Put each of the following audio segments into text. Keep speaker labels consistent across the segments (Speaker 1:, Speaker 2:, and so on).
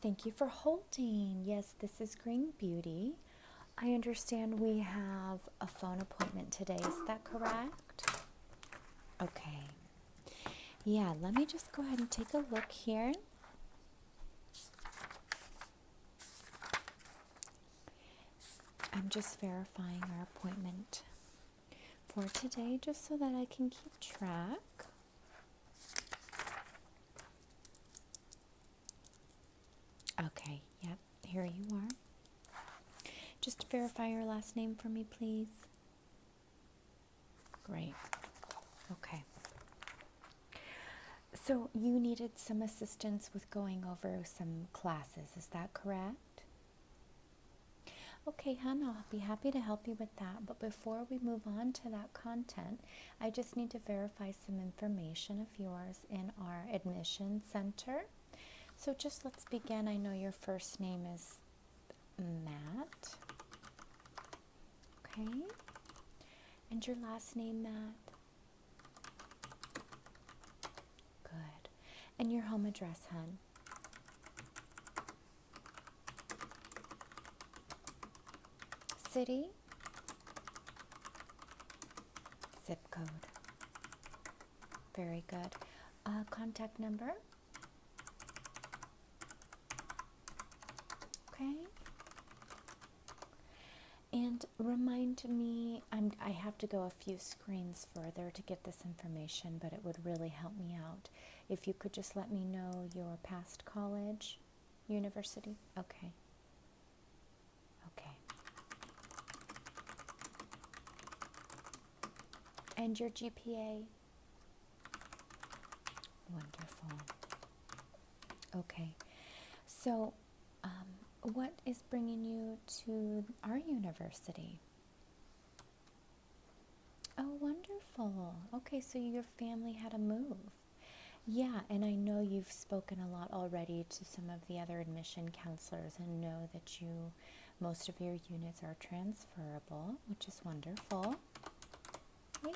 Speaker 1: Thank you for holding. Yes, this is Green Beauty. I understand we have a phone appointment today. Is that correct? Okay. Yeah, let me just go ahead and take a look here. I'm just verifying our appointment for today just so that I can keep track. Okay, yep, here you are. Just verify your last name for me, please. Great. Okay. So you needed some assistance with going over some classes, is that correct? Okay, hon, I'll be happy to help you with that. But before we move on to that content, I just need to verify some information of yours in our admission center. So just let's begin. I know your first name is Matt. Okay. And your last name, Matt? Good. And your home address, hon? City? Zip code. Very good. Contact number? Okay. And remind me, I have to go a few screens further to get this information, but it would really help me out if you could just let me know your past college, university. Okay. Okay. And your GPA? Wonderful. Okay. So, what is bringing you to our university? Oh, wonderful. Okay, so your family had a move. Yeah, and I know you've spoken a lot already to some of the other admission counselors and know that most of your units are transferable, which is wonderful. Yeah.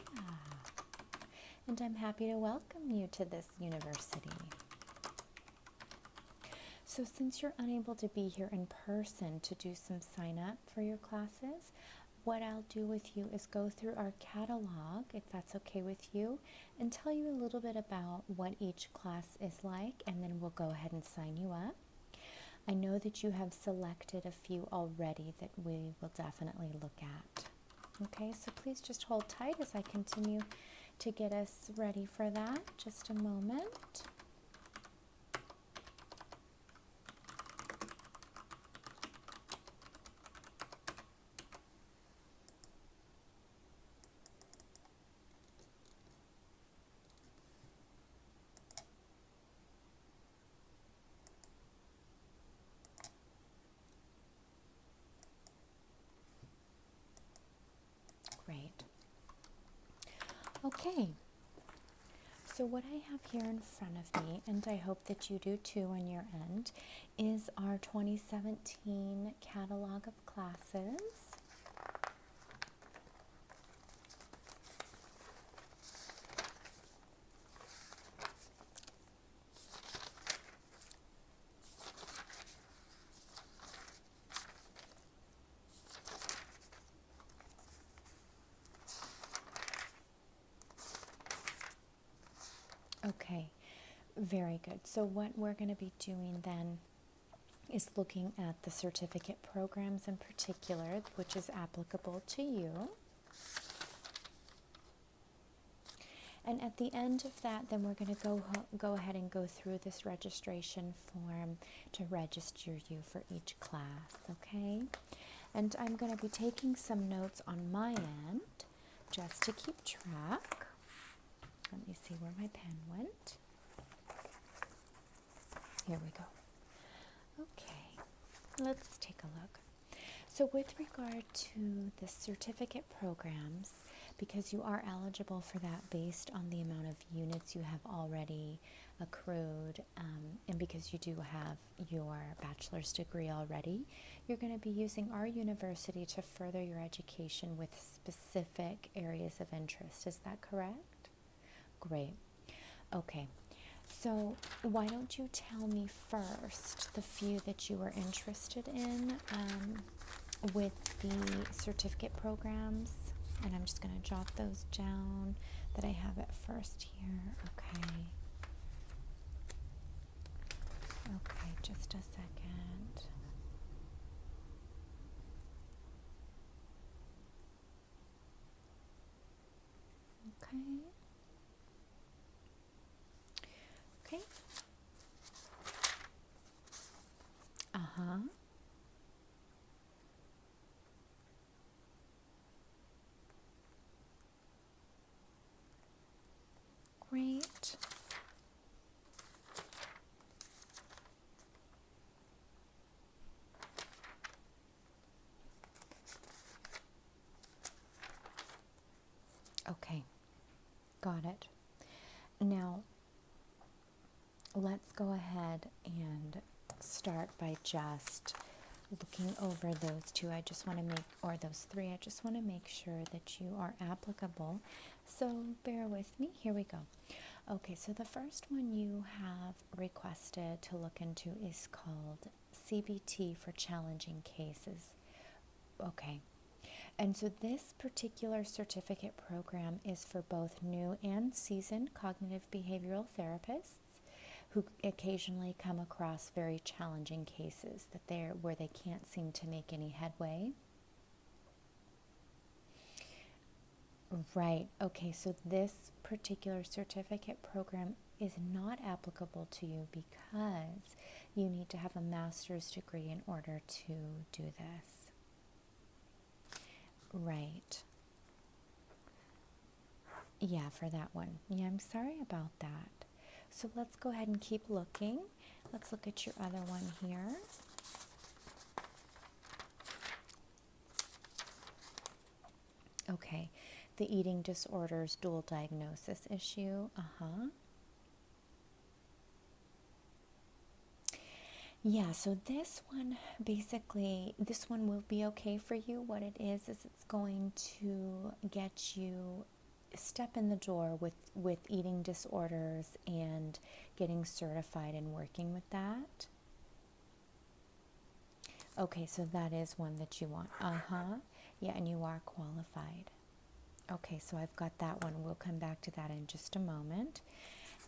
Speaker 1: And I'm happy to welcome you to this university. So since you're unable to be here in person to do some sign up for your classes, what I'll do with you is go through our catalog, if that's okay with you, and tell you a little bit about what each class is like, and then we'll go ahead and sign you up. I know that you have selected a few already that we will definitely look at. Okay, so please just hold tight as I continue to get us ready for that. Just a moment. Great. Okay, so what I have here in front of me, and I hope that you do too on your end, is our 2017 catalog of classes. Okay, very good. So what we're going to be doing then is looking at the certificate programs in particular, which is applicable to you. And at the end of that, then we're going to go ahead and go through this registration form to register you for each class, okay? And I'm going to be taking some notes on my end just to keep track. Let me see where my pen went. Here we go. Okay, let's take a look. So with regard to the certificate programs, because you are eligible for that based on the amount of units you have already accrued, and because you do have your bachelor's degree already, you're going to be using our university to further your education with specific areas of interest. Is that correct? Great. Okay. So why don't you tell me first the few that you were interested in with the certificate programs? And I'm just going to jot those down that I have at first here. Okay. Okay, just a second. Okay. Okay. Uh-huh. Great. Okay. Got it. Now, let's go ahead and start by just looking over those two. I just want to make, or those three, I just want to make sure that you are applicable. So bear with me. Here we go. Okay, so the first one you have requested to look into is called CBT for challenging cases. Okay. And so this particular certificate program is for both new and seasoned cognitive behavioral therapists who occasionally come across very challenging cases where they can't seem to make any headway. Right. Okay, so this particular certificate program is not applicable to you because you need to have a master's degree in order to do this. Right. Yeah, for that one. Yeah, I'm sorry about that. So let's go ahead and keep looking. Let's look at your other one here. Okay, the eating disorders dual diagnosis issue. Yeah, so this one, basically, this one will be okay for you. What it is it's going to get you a step in the door with eating disorders and getting certified and working with that. Okay, so that is one that you want. Yeah, and you are qualified. Okay, so I've got that one. We'll come back to that in just a moment.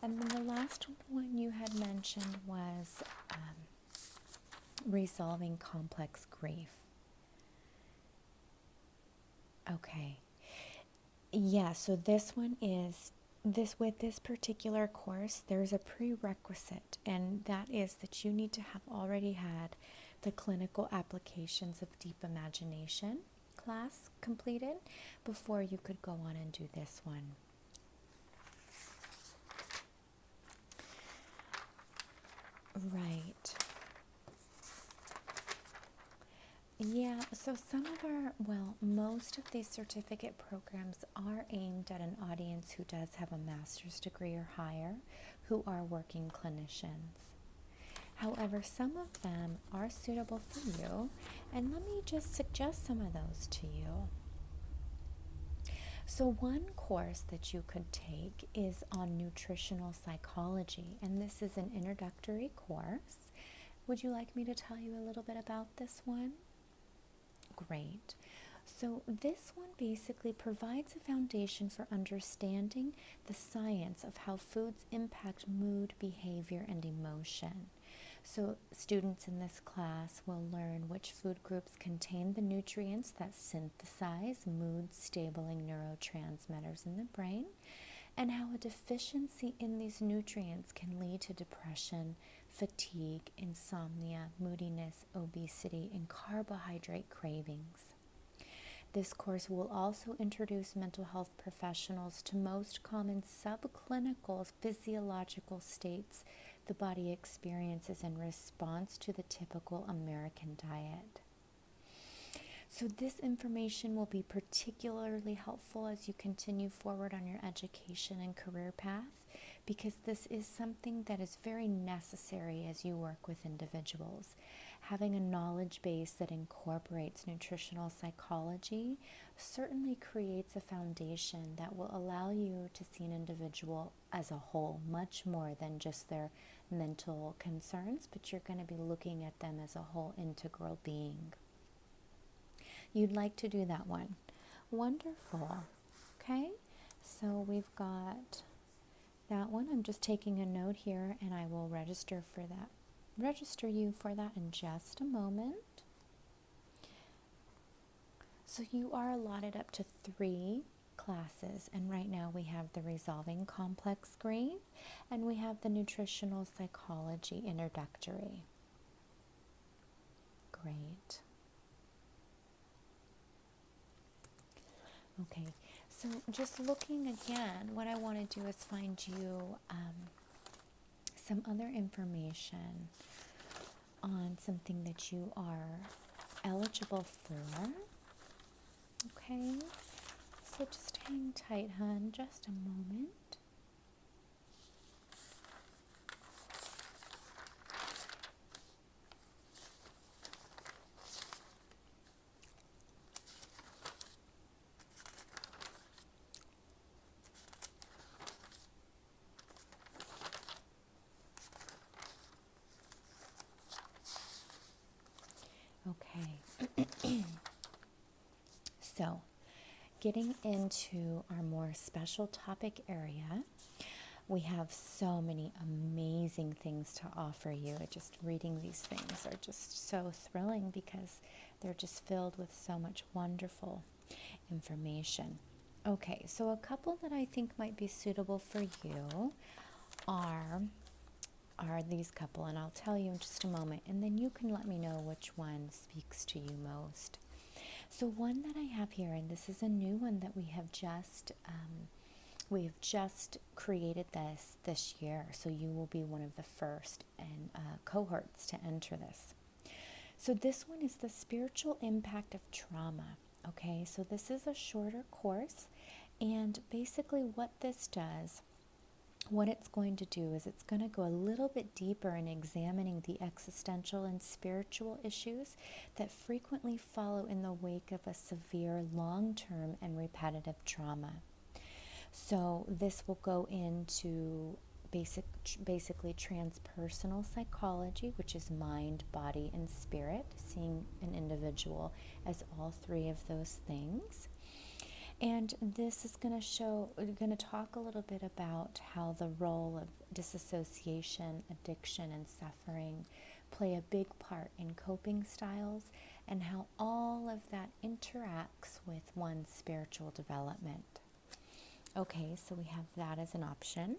Speaker 1: And then the last one you had mentioned was resolving complex grief. Okay. Yeah, so this one is with this particular course, there's a prerequisite, and that is that you need to have already had the clinical applications of deep imagination class completed before you could go on and do this one. Right. Yeah, so most of these certificate programs are aimed at an audience who does have a master's degree or higher, who are working clinicians. However, some of them are suitable for you, and let me just suggest some of those to you. So one course that you could take is on nutritional psychology, and this is an introductory course. Would you like me to tell you a little bit about this one? Great. So this one basically provides a foundation for understanding the science of how foods impact mood, behavior, and emotion. So students in this class will learn which food groups contain the nutrients that synthesize mood-stabling neurotransmitters in the brain, and how a deficiency in these nutrients can lead to depression, fatigue, insomnia, moodiness, obesity, and carbohydrate cravings. This course will also introduce mental health professionals to most common subclinical physiological states the body experiences in response to the typical American diet. So this information will be particularly helpful as you continue forward on your education and career path, because this is something that is very necessary as you work with individuals. Having a knowledge base that incorporates nutritional psychology certainly creates a foundation that will allow you to see an individual as a whole, much more than just their mental concerns, but you're going to be looking at them as a whole integral being. You'd like to do that one. Wonderful. Okay, so we've got that one. I'm just taking a note here, and I will register you for that in just a moment. So you are allotted up to 3 classes, and right now we have the Resolving Complex Grief, and we have the Nutritional Psychology Introductory. Great. Okay, so just looking again, what I want to do is find you some other information on something that you are eligible for. Okay, so just hang tight, hon, just a moment. Okay, so getting into our more special topic area, we have so many amazing things to offer you. Just reading these things are just so thrilling because they're just filled with so much wonderful information. Okay, so a couple that I think might be suitable for you are these couple, and I'll tell you in just a moment, and then you can let me know which one speaks to you most. So one that I have here, and this is a new one that we have just created this year, so you will be one of the first in cohorts to enter this. So this one is the spiritual impact of trauma. Okay, so this is a shorter course, and basically what this does, what it's going to do is it's going to go a little bit deeper in examining the existential and spiritual issues that frequently follow in the wake of a severe long-term and repetitive trauma. So this will go into basically transpersonal psychology, which is mind, body, and spirit, seeing an individual as all 3 of those things. And this is going to talk a little bit about how the role of disassociation, addiction, and suffering play a big part in coping styles, and how all of that interacts with one's spiritual development. Okay, so we have that as an option.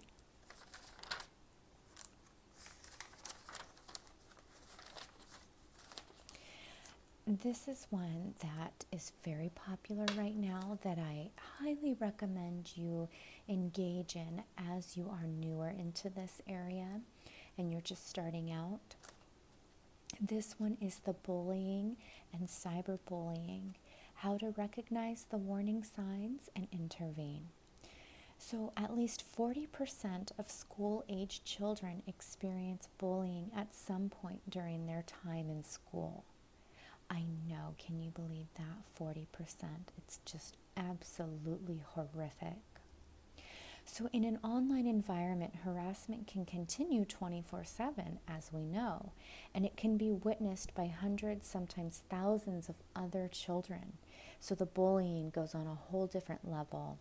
Speaker 1: This is one that is very popular right now that I highly recommend you engage in as you are newer into this area and you're just starting out. This one is the bullying and cyberbullying, how to recognize the warning signs and intervene. So at least 40% of school-aged children experience bullying at some point during their time in school. I know, can you believe that? 40%. It's just absolutely horrific. So in an online environment, harassment can continue 24/7, as we know, and it can be witnessed by hundreds, sometimes thousands of other children. So the bullying goes on a whole different level.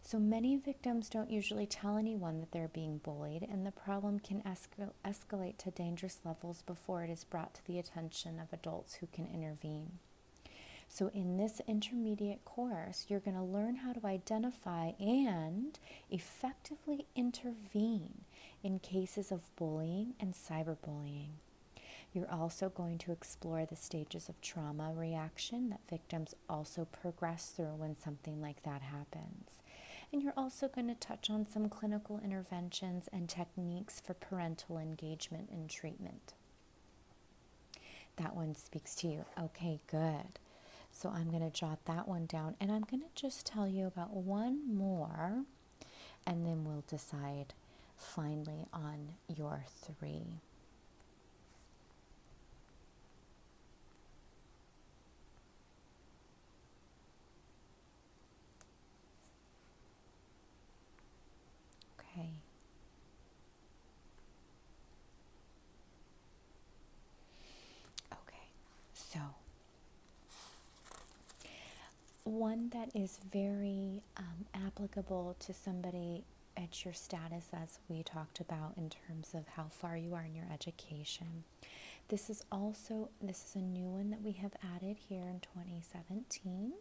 Speaker 1: So many victims don't usually tell anyone that they're being bullied, and the problem can escalate to dangerous levels before it is brought to the attention of adults who can intervene. So in this intermediate course, you're going to learn how to identify and effectively intervene in cases of bullying and cyberbullying. You're also going to explore the stages of trauma reaction that victims also progress through when something like that happens. And you're also going to touch on some clinical interventions and techniques for parental engagement and treatment. That one speaks to you. Okay, good. So I'm going to jot that one down, and I'm going to just tell you about one more, and then we'll decide finally on your 3. Okay. Okay. So, one that is very applicable to somebody at your status, as we talked about in terms of how far you are in your education. This is a new one that we have added here in 2017.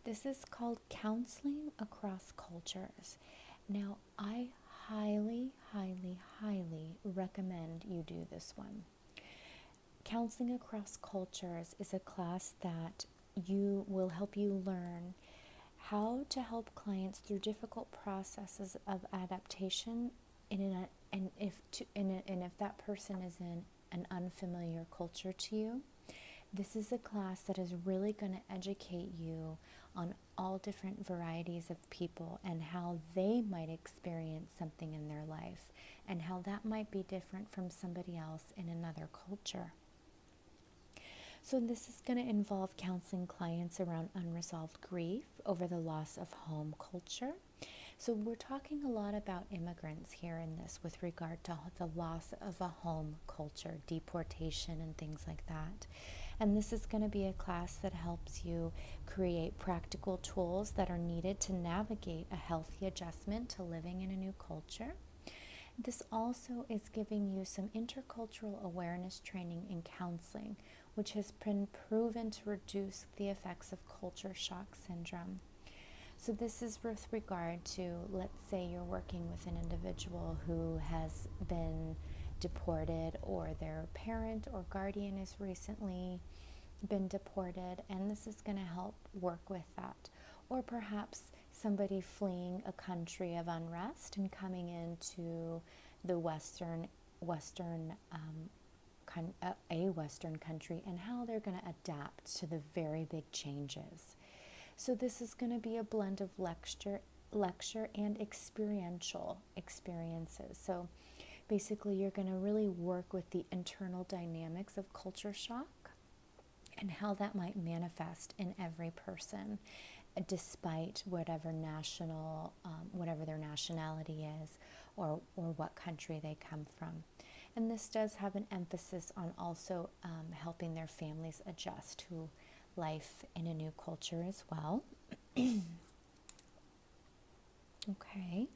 Speaker 1: This is called Counseling Across Cultures. Now, I highly, highly, highly recommend you do this one. Counseling Across Cultures is a class that will help you learn how to help clients through difficult processes of adaptation and if that person is in an unfamiliar culture to you. This is a class that is really going to educate you on all different varieties of people and how they might experience something in their life and how that might be different from somebody else in another culture. So this is going to involve counseling clients around unresolved grief over the loss of home culture. So we're talking a lot about immigrants here in this with regard to the loss of a home culture, deportation, and things like that. And this is going to be a class that helps you create practical tools that are needed to navigate a healthy adjustment to living in a new culture. This also is giving you some intercultural awareness training in counseling, which has been proven to reduce the effects of culture shock syndrome. So this is with regard to, let's say you're working with an individual who has been deported, or their parent or guardian has recently been deported, and this is going to help work with that. Or perhaps somebody fleeing a country of unrest and coming into the Western country, and how they're going to adapt to the very big changes. So this is going to be a blend of lecture and experiential experiences. So basically you're going to really work with the internal dynamics of culture shock and how that might manifest in every person, despite whatever their nationality is, or what country they come from. And this does have an emphasis on also helping their families adjust to life in a new culture as well. Okay.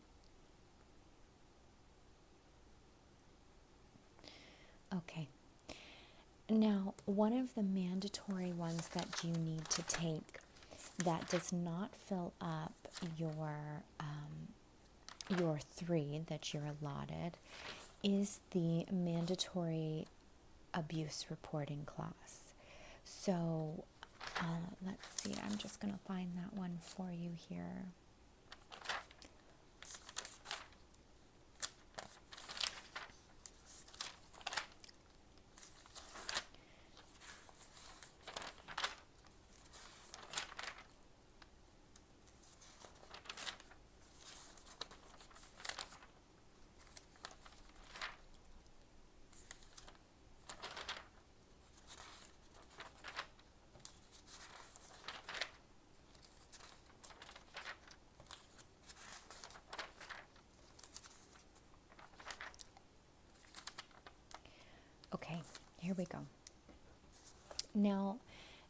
Speaker 1: Okay. Now, one of the mandatory ones that you need to take that does not fill up your 3 that you're allotted is the mandatory abuse reporting class. So let's see, I'm just going to find that one for you here. Okay, here we go. Now,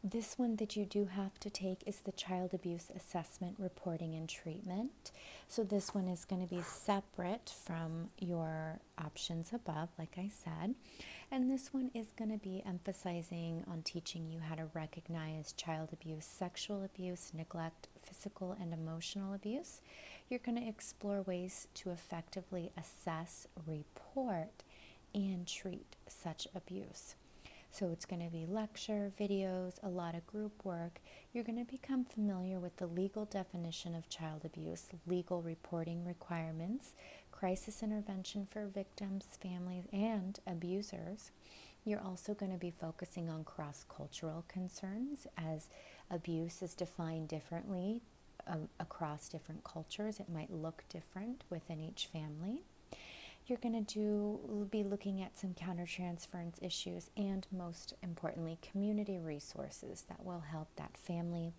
Speaker 1: this one that you do have to take is the Child Abuse Assessment, Reporting, and Treatment. So this one is going to be separate from your options above, like I said. And this one is going to be emphasizing on teaching you how to recognize child abuse, sexual abuse, neglect, physical and emotional abuse. You're going to explore ways to effectively assess, report, and treat such abuse. So it's going to be lecture, videos, a lot of group work. You're going to become familiar with the legal definition of child abuse, legal reporting requirements, crisis intervention for victims, families, and abusers. You're also going to be focusing on cross-cultural concerns, as abuse is defined differently across different cultures. It might look different within each family. you're going to be looking at some countertransference issues and, most importantly, community resources that will help that family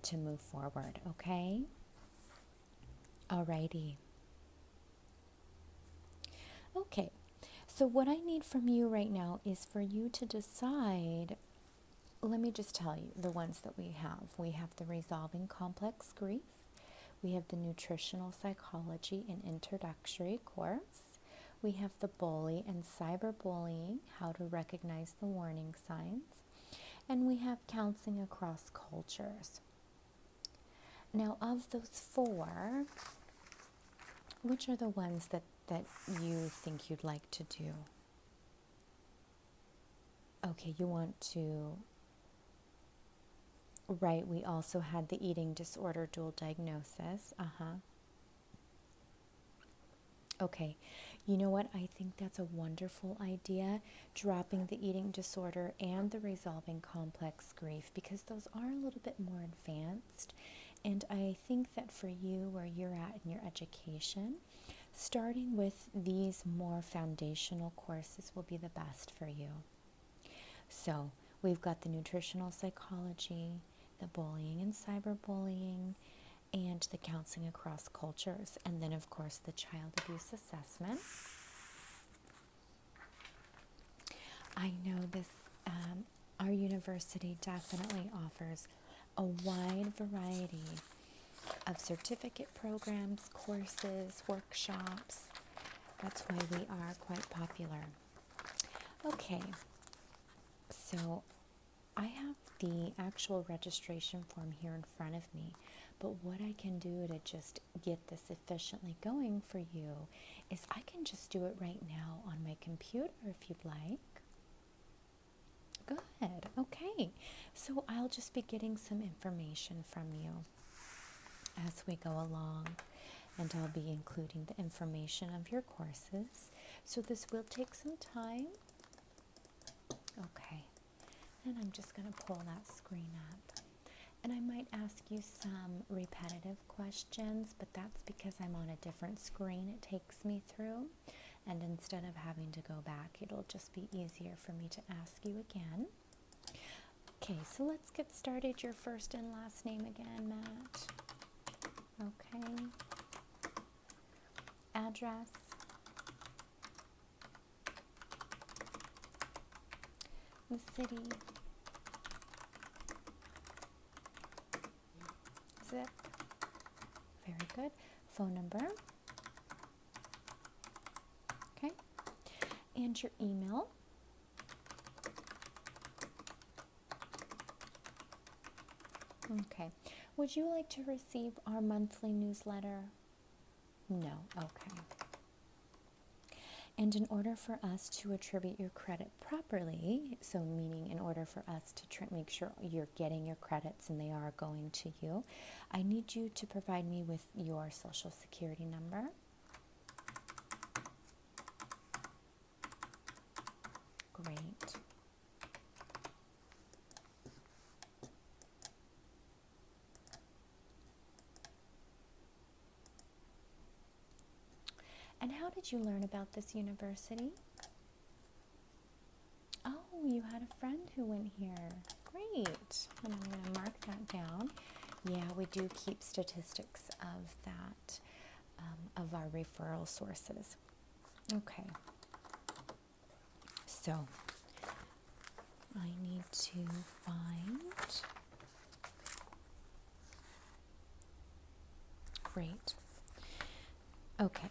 Speaker 1: to move forward, okay? Alrighty. Okay, so what I need from you right now is for you to decide. Let me just tell you the ones that we have. We have the Resolving Complex Grief. We have the Nutritional Psychology and Introductory course. We have the Bully and Cyberbullying, How to Recognize the Warning Signs. And we have Counseling Across Cultures. Now, of those four, which are the ones that you think you'd like to do? Okay, you want to... Right, we also had the eating disorder dual diagnosis. Okay, you know what? I think that's a wonderful idea, dropping the eating disorder and the resolving complex grief, because those are a little bit more advanced. And I think that for you, where you're at in your education, starting with these more foundational courses will be the best for you. So we've got the nutritional psychology, the bullying and cyberbullying, and the counseling across cultures, and then of course the child abuse assessment. I know this, our university definitely offers a wide variety of certificate programs, courses, workshops. That's why we are quite popular. Okay, so I have the actual registration form here in front of me, but what I can do to just get this efficiently going for you is I can just do it right now on my computer if you'd like. Good, okay. So I'll just be getting some information from you as we go along, and I'll be including the information of your courses. So this will take some time. Okay. And I'm just going to pull that screen up. And I might ask you some repetitive questions, but that's because I'm on a different screen it takes me through. And instead of having to go back, it'll just be easier for me to ask you again. Okay, so let's get started. Your first and last name again, Matt. Okay. Address. The city. Zip. Very good. Phone number. Okay. And your email. Okay. Would you like to receive our monthly newsletter? No. Okay. And in order for us to attribute your credit properly, so meaning in order for us to make sure you're getting your credits and they are going to you, I need you to provide me with your social security number. Great. And how did you learn about this university? Oh, you had a friend who went here. Great. And I'm going to mark that down. Yeah, we do keep statistics of that, of our referral sources. Okay. So, I need to find... Great. Okay.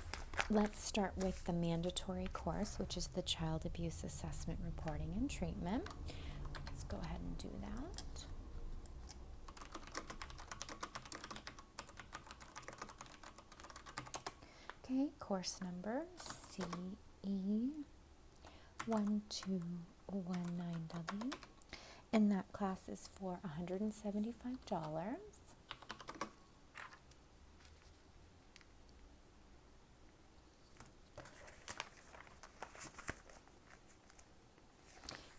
Speaker 1: Let's start with the mandatory course, which is the Child Abuse Assessment, Reporting, and Treatment. Let's go ahead and do that. Okay, course number CE1219W, and that class is for $175.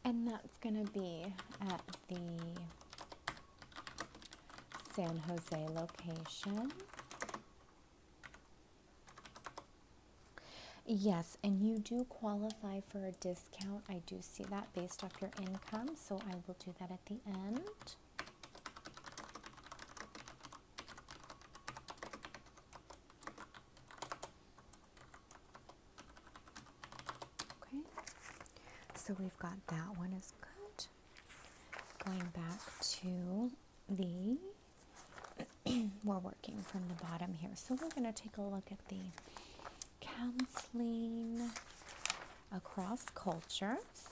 Speaker 1: And that's going to be at the San Jose location. Yes, and you do qualify for a discount. I do see that based off your income, so I will do that at the end. Okay, so we've got that one is good. Going back to the, we're working from the bottom here. So we're going to take a look at the counseling across cultures.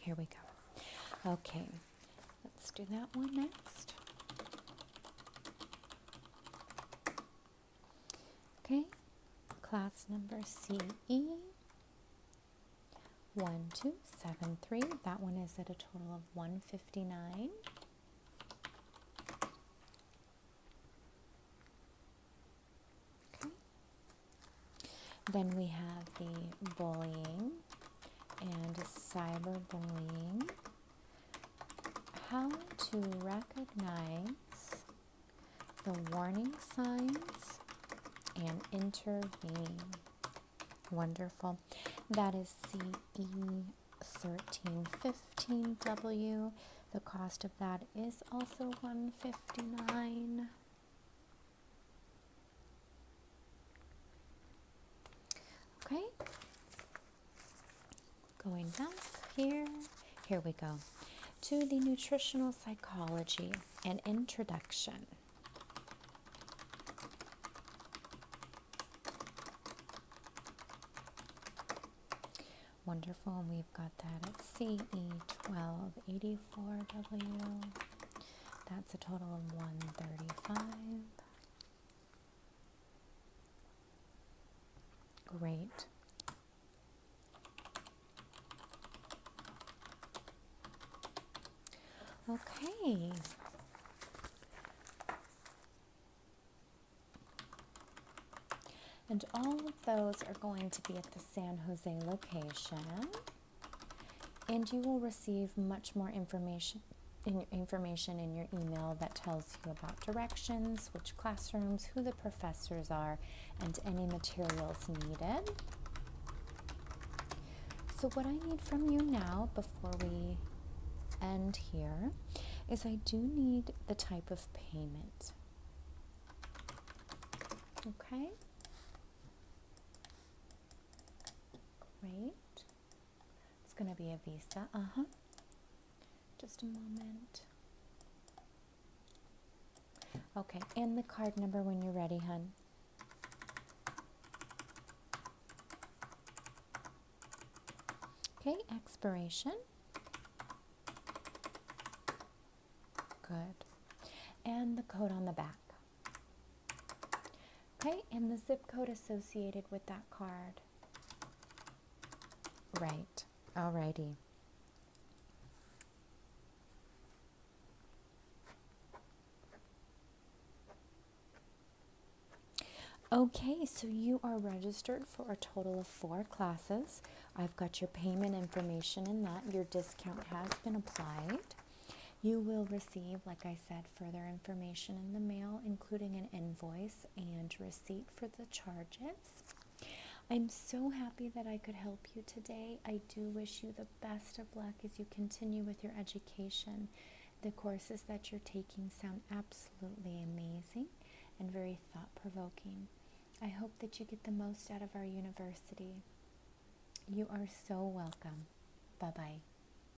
Speaker 1: Here we go. Okay, let's do that one next. Okay, class number CE 1273. That one is at a total of 159. Okay. Then we have the bullying and cyberbullying. How to recognize the warning signs and intervene. Wonderful. That is CE 1315W. The cost of that is also $159. Okay. Going back here. Here we go. To the nutritional psychology and introduction. Wonderful, and we've got that at CE 1284W. That's a total of 135. Great. Okay. And all of those are going to be at the San Jose location. And you will receive much more information in your email that tells you about directions, which classrooms, who the professors are, and any materials needed. So what I need from you now before we end here is I do need the type of payment. Okay? Great. It's going to be a Visa. Just a moment. Okay, and the card number when you're ready, hun. Okay, expiration. Good. And the code on the back. Okay, and the zip code associated with that card. Right. Alrighty. Okay, so you are registered for a total of 4 classes. I've got your payment information in that. Your discount has been applied. You will receive, like I said, further information in the mail, including an invoice and receipt for the charges. I'm so happy that I could help you today. I do wish you the best of luck as you continue with your education. The courses that you're taking sound absolutely amazing and very thought-provoking. I hope that you get the most out of our university. You are so welcome. Bye-bye.